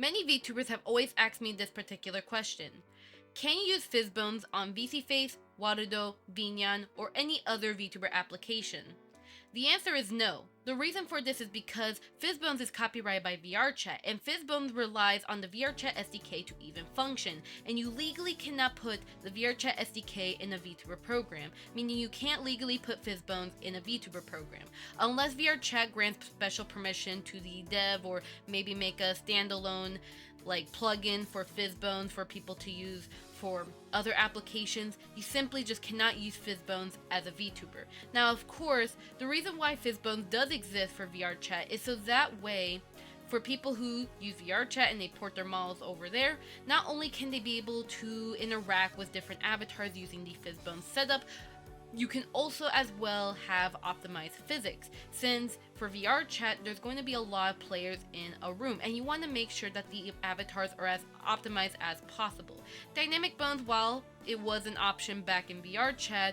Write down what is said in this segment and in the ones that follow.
Many VTubers have always asked me this particular question. Can you use PhysBones on VCFace, Warudo, Vinyan, or any other VTuber application? The answer is no. The reason for this is because PhysBones is copyrighted by VRChat, and PhysBones relies on the VRChat SDK to even function, and you legally cannot put the VRChat SDK in a VTuber program, meaning you can't legally put PhysBones in a VTuber program, unless VRChat grants special permission to the dev or maybe make a standalone plugin for PhysBones for people to use for other applications. You simply just cannot use PhysBones as a VTuber. Now, of course, the reason why PhysBones does exist for VRChat is so that way, for people who use VRChat and they port their models over there, not only can they be able to interact with different avatars using the PhysBones setup, you can also as well have optimized physics, since for VRChat there's going to be a lot of players in a room and you want to make sure that the avatars are as optimized as possible. Dynamic Bones, while it was an option back in VRChat,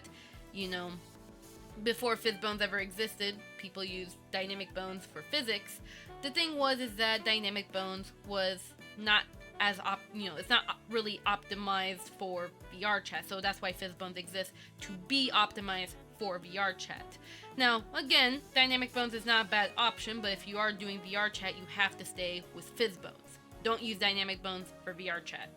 before PhysBones ever existed, people used Dynamic Bones for physics. The thing is that Dynamic Bones was not it's not really optimized for VRChat, so that's why PhysBones exists, to be optimized for VRChat. Now, again, Dynamic Bones is not a bad option, but if you are doing VRChat, you have to stay with PhysBones. Don't use Dynamic Bones for VRChat.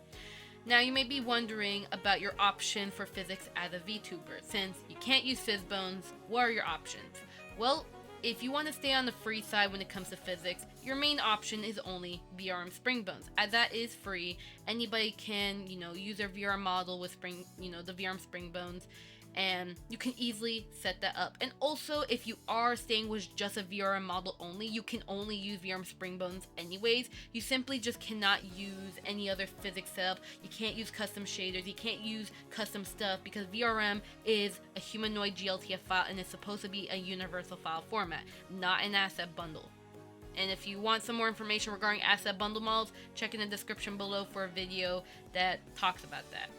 Now, you may be wondering about your option for physics as a VTuber. Since you can't use PhysBones, what are your options? Well, if you want to stay on the free side when it comes to physics, your main option is only VRM Springbones, as that is free. Anybody can, use their VR model with the VRM Springbones, and you can easily set that up. And also, if you are staying with just a VRM model only, you can only use VRM Springbones anyways. You simply just cannot use any other physics setup. You can't use custom shaders, you can't use custom stuff, because VRM is a humanoid GLTF file and it's supposed to be a universal file format, not an asset bundle. And if you want some more information regarding asset bundle models, check in the description below for a video that talks about that.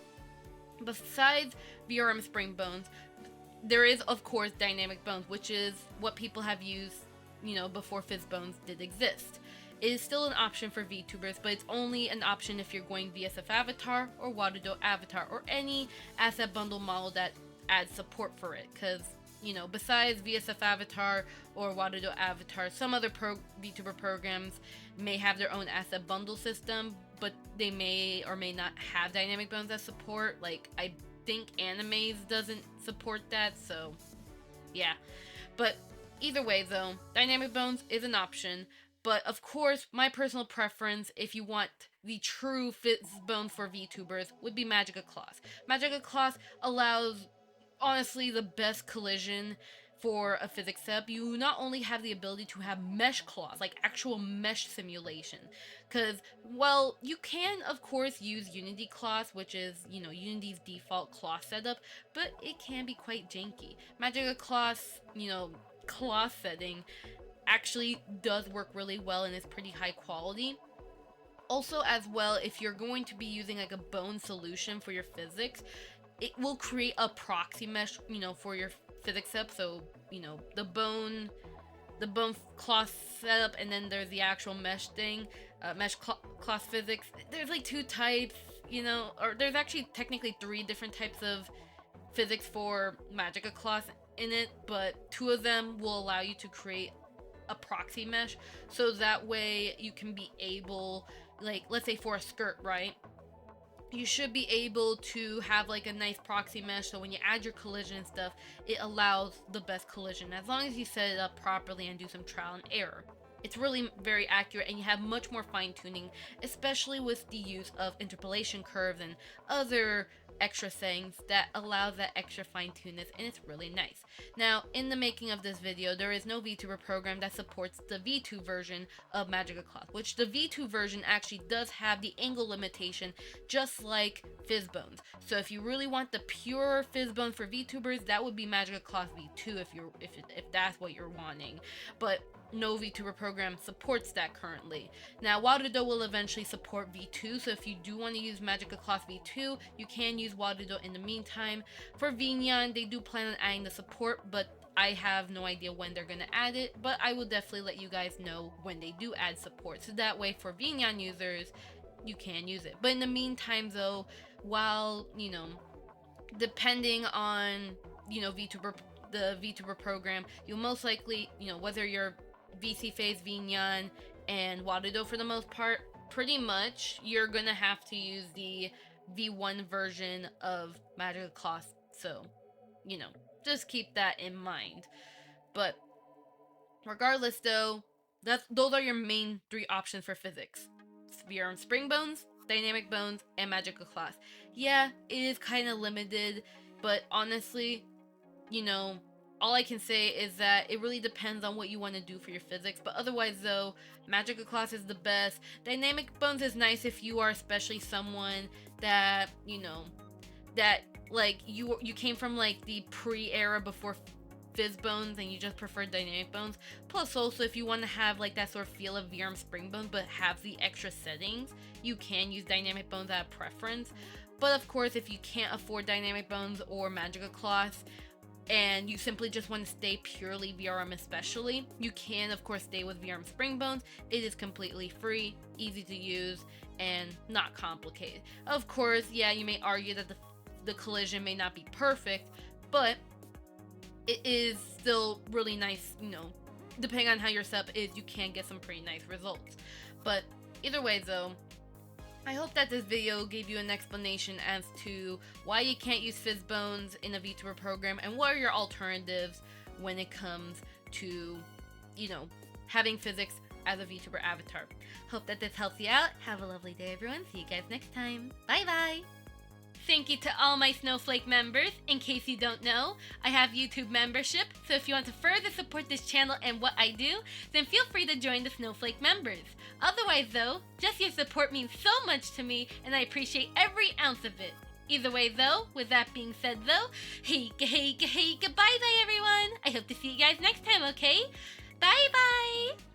Besides VRM Springbones, there is of course Dynamic Bones, which is what people have used, before PhysBones did exist. It is still an option for VTubers, but it's only an option if you're going VSF Avatar or Warudo Avatar or any asset bundle model that adds support for it, because besides VSF Avatar or Warudo Avatar, some other VTuber programs may have their own asset bundle system, but they may or may not have Dynamic Bones as support. I think Animes doesn't support that, so yeah. But either way though, Dynamic Bones is an option. But of course, my personal preference, if you want the true PhysBones for VTubers, would be Magica Cloth. Magica Cloth allows honestly the best collision for a physics setup. You not only have the ability to have mesh cloths, like actual mesh simulation, because, well, you can of course use Unity cloth, which is, Unity's default cloth setup, but it can be quite janky. Magica Cloth, cloth setting actually does work really well and is pretty high quality. Also, as well, if you're going to be using a bone solution for your physics, it will create a proxy mesh, for your physics setup. So, the bone cloth setup, and then there's the actual mesh thing, cloth physics. There's two types, or there's actually technically 3 different types of physics for Magica Cloth in it, but 2 of them will allow you to create a proxy mesh, so that way you can be able, let's say for a skirt, right? You should be able to have a nice proxy mesh, so when you add your collision and stuff, it allows the best collision, as long as you set it up properly and do some trial and error. It's really very accurate, and you have much more fine-tuning, especially with the use of interpolation curves and other extra settings that allows that extra fine-tunedness, and it's really nice. Now, in the making of this video, there is no VTuber program that supports the V2 version of Magica Cloth, which the V2 version actually does have the angle limitation, just like PhysBones. So if you really want the pure PhysBones for VTubers, that would be Magica Cloth V2 if that's what you're wanting. But no VTuber program supports that currently. Now, Warudo will eventually support V2, so if you do want to use Magica Cloth V2, you can use Warudo in the meantime. For Vinyan, they do plan on adding the support, but I have no idea when they're gonna add it, but I will definitely let you guys know when they do add support. So that way for VNyan users, you can use it. But in the meantime though, while, depending on, VTuber, the VTuber program, you'll most likely, whether you're VC Phase, VNyan, and Warudo for the most part, pretty much you're gonna have to use the V1 version of Magical Cloth. So, just keep that in mind. But regardless though, those are your main 3 options for physics. VR Spring Bones, Dynamic Bones, and Magical Cloth. Yeah, it is kind of limited, but honestly, all I can say is that it really depends on what you want to do for your physics. But otherwise though, Magical Cloth is the best. Dynamic Bones is nice if you are especially someone that, that like you came from like the pre-era before PhysBones and you just prefer Dynamic Bones. Plus also if you want to have like that sort of feel of VRM Spring Bones but have the extra settings, you can use Dynamic Bones as a preference. But of course if you can't afford Dynamic Bones or Magical Cloth and you simply just want to stay purely VRM especially, you can of course stay with VRM Spring Bones. It is completely free, easy to use, and not complicated. Of course, yeah, you may argue that the collision may not be perfect, but it is still really nice, depending on how your setup is, you can get some pretty nice results. But either way though, I hope that this video gave you an explanation as to why you can't use PhysBones in a VTuber program and what are your alternatives when it comes to, having physics as a VTuber avatar. Hope that this helps you out. Have a lovely day, everyone. See you guys next time. Bye bye! Thank you to all my Snowflake members. In case you don't know, I have YouTube membership, so if you want to further support this channel and what I do, then feel free to join the Snowflake members. Otherwise though, just your support means so much to me, and I appreciate every ounce of it. Either way though, with that being said though, hey, goodbye everyone! I hope to see you guys next time, okay? Bye bye!